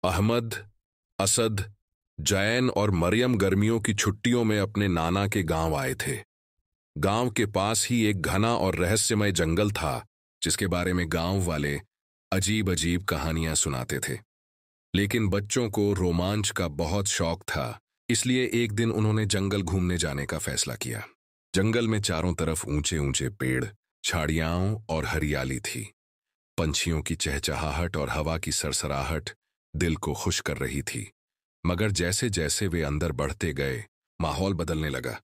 अहमद, असद, जैन और मरियम गर्मियों की छुट्टियों में अपने नाना के गांव आए थे। गांव के पास ही एक घना और रहस्यमय जंगल था जिसके बारे में गांव वाले अजीब अजीब कहानियां सुनाते थे। लेकिन बच्चों को रोमांच का बहुत शौक था, इसलिए एक दिन उन्होंने जंगल घूमने जाने का फैसला किया। जंगल में चारों तरफ ऊंचे ऊंचे पेड़, झाड़ियां और हरियाली थी। पंछियों की चहचहाहट और हवा की सरसराहट दिल को खुश कर रही थी। मगर जैसे जैसे वे अंदर बढ़ते गए, माहौल बदलने लगा।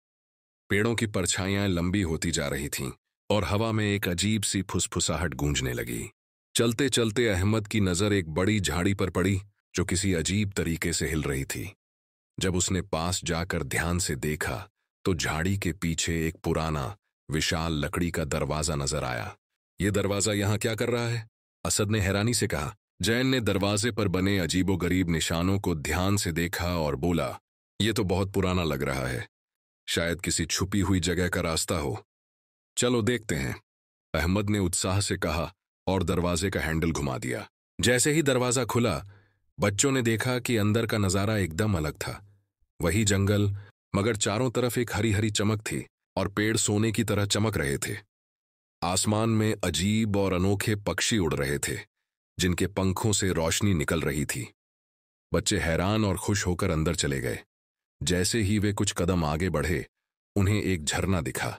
पेड़ों की परछाइयां लंबी होती जा रही थीं और हवा में एक अजीब सी फुसफुसाहट गूंजने लगी। चलते चलते अहमद की नजर एक बड़ी झाड़ी पर पड़ी जो किसी अजीब तरीके से हिल रही थी। जब उसने पास जाकर ध्यान से देखा तो झाड़ी के पीछे एक पुराना विशाल लकड़ी का दरवाजा नजर आया। ये दरवाजा यहां क्या कर रहा है? असद ने हैरानी से कहा। जैन ने दरवाजे पर बने अजीबोगरीब निशानों को ध्यान से देखा और बोला, यह तो बहुत पुराना लग रहा है, शायद किसी छुपी हुई जगह का रास्ता हो। चलो देखते हैं, अहमद ने उत्साह से कहा और दरवाजे का हैंडल घुमा दिया। जैसे ही दरवाजा खुला, बच्चों ने देखा कि अंदर का नजारा एकदम अलग था। वही जंगल, मगर चारों तरफ एक हरी हरी चमक थी और पेड़ सोने की तरह चमक रहे थे। आसमान में अजीब और अनोखे पक्षी उड़ रहे थे जिनके पंखों से रोशनी निकल रही थी। बच्चे हैरान और खुश होकर अंदर चले गए। जैसे ही वे कुछ कदम आगे बढ़े, उन्हें एक झरना दिखा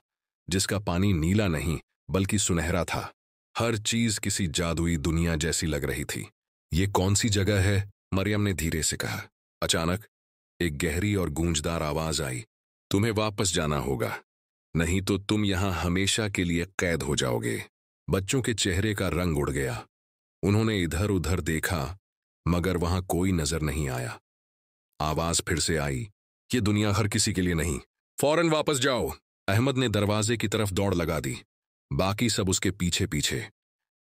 जिसका पानी नीला नहीं बल्कि सुनहरा था। हर चीज किसी जादुई दुनिया जैसी लग रही थी। ये कौन सी जगह है? मरियम ने धीरे से कहा। अचानक एक गहरी और गूंजदार आवाज आई, तुम्हें वापस जाना होगा, नहीं तो तुम यहां हमेशा के लिए कैद हो जाओगे। बच्चों के चेहरे का रंग उड़ गया। उन्होंने इधर उधर देखा मगर वहां कोई नजर नहीं आया। आवाज फिर से आई, ये दुनिया हर किसी के लिए नहीं, फौरन वापस जाओ। अहमद ने दरवाजे की तरफ दौड़ लगा दी, बाकी सब उसके पीछे पीछे।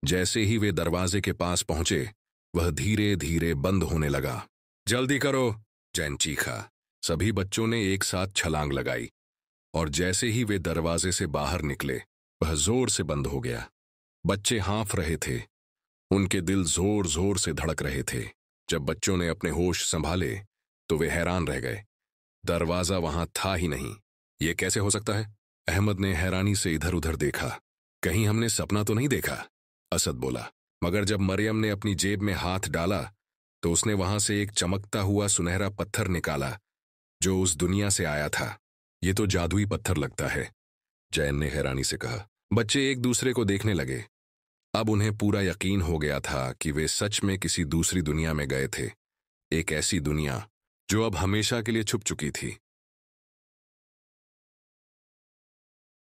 जैसे ही वे दरवाजे के पास पहुंचे, वह धीरे धीरे बंद होने लगा। जल्दी करो, जैन चीखा। सभी बच्चों ने एक साथ छलांग लगाई और जैसे ही वे दरवाजे से बाहर निकले, वह जोर से बंद हो गया। बच्चे हाँफ रहे थे, उनके दिल जोर जोर से धड़क रहे थे। जब बच्चों ने अपने होश संभाले तो वे हैरान रह गए। दरवाजा वहां था ही नहीं। यह कैसे हो सकता है? अहमद ने हैरानी से इधर उधर देखा। कहीं हमने सपना तो नहीं देखा? असद बोला। मगर जब मरियम ने अपनी जेब में हाथ डाला तो उसने वहां से एक चमकता हुआ सुनहरा पत्थर निकाला जो उस दुनिया से आया था। ये तो जादुई पत्थर लगता है, जैन ने हैरानी से कहा। बच्चे एक दूसरे को देखने लगे। अब उन्हें पूरा यकीन हो गया था कि वे सच में किसी दूसरी दुनिया में गए थे। एक ऐसी दुनिया जो अब हमेशा के लिए छुप चुकी थी।